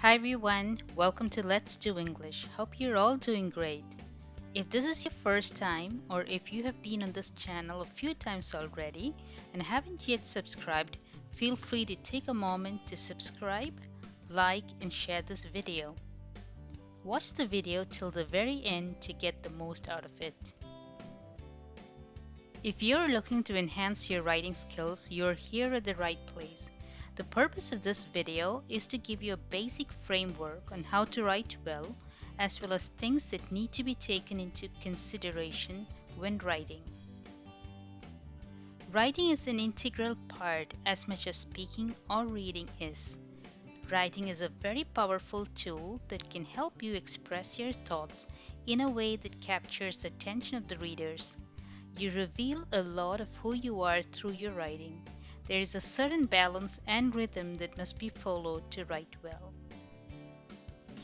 Hi everyone, welcome to Let's Do English. Hope you're all doing great. If this is your first time, or if you have been on this channel a few times already and haven't yet subscribed, feel free to take a moment to subscribe, like, and share this video. Watch the video till the very end to get the most out of it. If you're looking to enhance your writing skills, you're here at the right place. The purpose of this video is to give you a basic framework on how to write well, as well as things that need to be taken into consideration when writing. Writing is an integral part as much as speaking or reading is. Writing is a very powerful tool that can help you express your thoughts in a way that captures the attention of the readers. You reveal a lot of who you are through your writing. There is a certain balance and rhythm that must be followed to write well.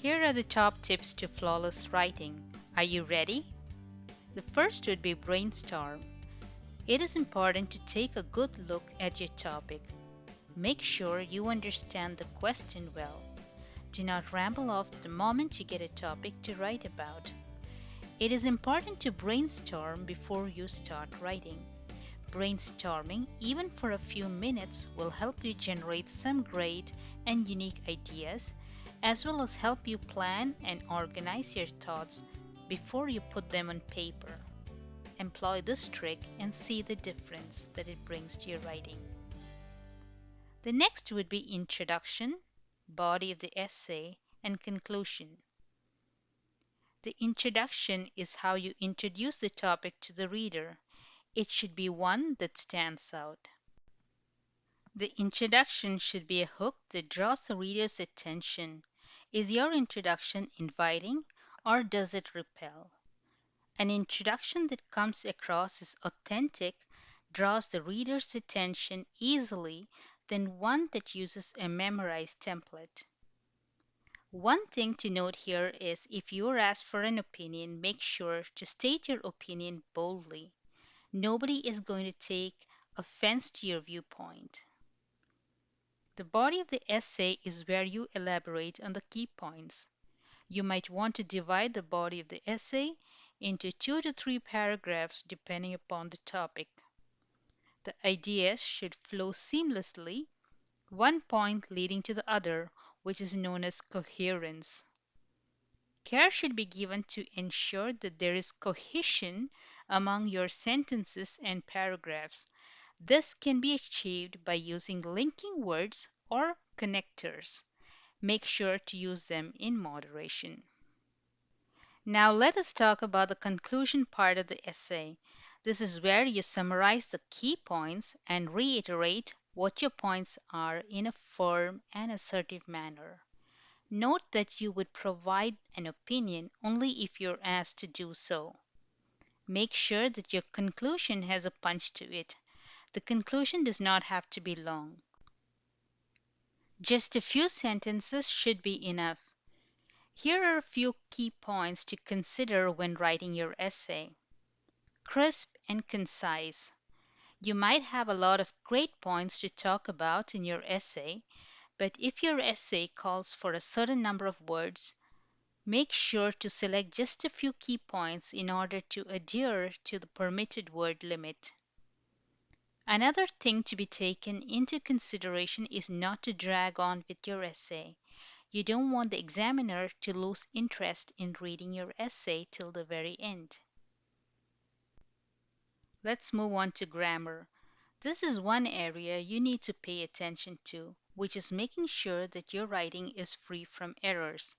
Here are the top tips to flawless writing. Are you ready? The first would be brainstorm. It is important to take a good look at your topic. Make sure you understand the question well. Do not ramble off the moment you get a topic to write about. It is important to brainstorm before you start writing. Brainstorming, even for a few minutes, will help you generate some great and unique ideas, as well as help you plan and organize your thoughts before you put them on paper. Employ this trick and see the difference that it brings to your writing. The next would be introduction, body of the essay, and conclusion. The introduction is how you introduce the topic to the reader. It should be one that stands out. The introduction should be a hook that draws the reader's attention. Is your introduction inviting or does it repel? An introduction that comes across as authentic draws the reader's attention easily than one that uses a memorized template. One thing to note here is if you are asked for an opinion, make sure to state your opinion boldly. Nobody is going to take offense to your viewpoint. The body of the essay is where you elaborate on the key points. You might want to divide the body of the essay into 2 to 3 paragraphs depending upon the topic. The ideas should flow seamlessly, one point leading to the other, which is known as coherence. Care should be given to ensure that there is cohesion among your sentences and paragraphs. This can be achieved by using linking words or connectors. Make sure to use them in moderation. Now let us talk about the conclusion part of the essay. This is where you summarize the key points and reiterate what your points are in a firm and assertive manner. Note that you would provide an opinion only if you're asked to do so. Make sure that your conclusion has a punch to it. The conclusion does not have to be long. Just a few sentences should be enough. Here are a few key points to consider when writing your essay. Crisp and concise. You might have a lot of great points to talk about in your essay, but if your essay calls for a certain number of words, make sure to select just a few key points in order to adhere to the permitted word limit. Another thing to be taken into consideration is not to drag on with your essay. You don't want the examiner to lose interest in reading your essay till the very end. Let's move on to grammar. This is one area you need to pay attention to, which is making sure that your writing is free from errors.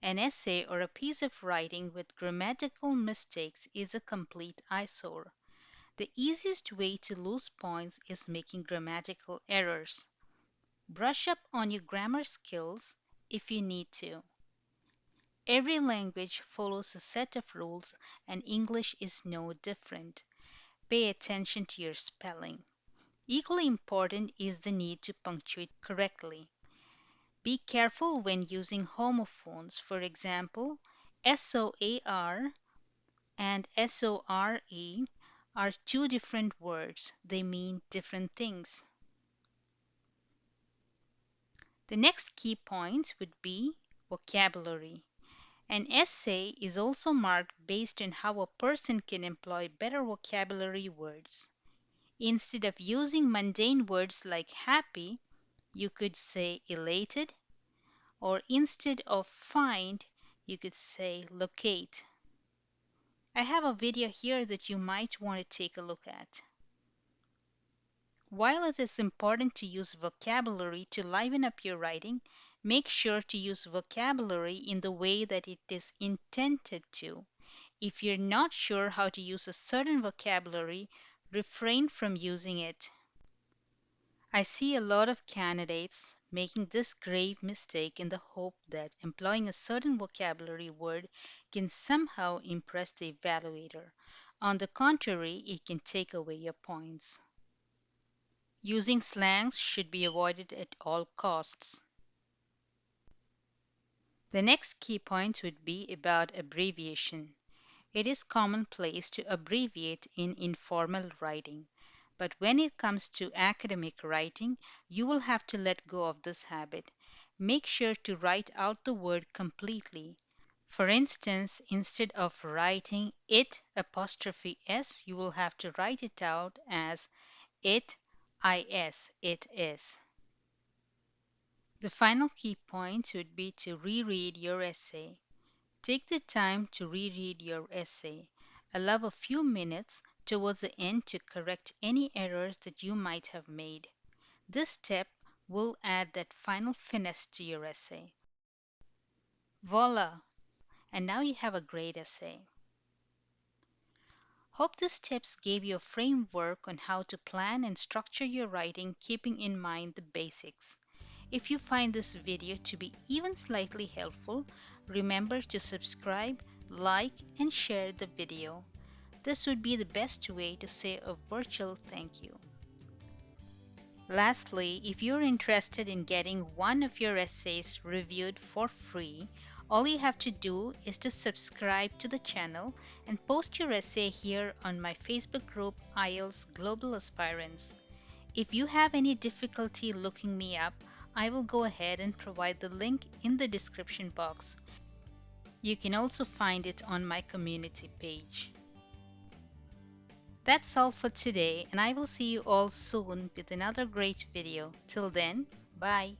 An essay or a piece of writing with grammatical mistakes is a complete eyesore. The easiest way to lose points is making grammatical errors. Brush up on your grammar skills if you need to. Every language follows a set of rules, and English is no different. Pay attention to your spelling. Equally important is the need to punctuate correctly. Be careful when using homophones. For example, SOAR and SORE are two different words. They mean different things. The next key point would be vocabulary. An essay is also marked based on how a person can employ better vocabulary words. Instead of using mundane words like happy, you could say elated, or instead of find, you could say locate. I have a video here that you might want to take a look at. While it is important to use vocabulary to liven up your writing, make sure to use vocabulary in the way that it is intended to. If you're not sure how to use a certain vocabulary, refrain from using it. I see a lot of candidates making this grave mistake in the hope that employing a certain vocabulary word can somehow impress the evaluator. On the contrary, it can take away your points. Using slangs should be avoided at all costs. The next key point would be about abbreviation. It is commonplace to abbreviate in informal writing, but when it comes to academic writing, you will have to let go of this habit. Make sure to write out the word completely. For instance, instead of writing it apostrophe s, you will have to write it out as it is, it is. The final key point would be to reread your essay. Take the time to reread your essay. Allow a few minutes towards the end to correct any errors that you might have made. This step will add that final finesse to your essay. Voila! And now you have a great essay. Hope these tips gave you a framework on how to plan and structure your writing, keeping in mind the basics. If you find this video to be even slightly helpful, remember to subscribe, like, and share the video. This would be the best way to say a virtual thank you. Lastly, if you're interested in getting one of your essays reviewed for free, all you have to do is to subscribe to the channel and post your essay here on my Facebook group IELTS Global Aspirants. If you have any difficulty looking me up, I will go ahead and provide the link in the description box. You can also find it on my community page. That's all for today, and I will see you all soon with another great video. Till then, bye.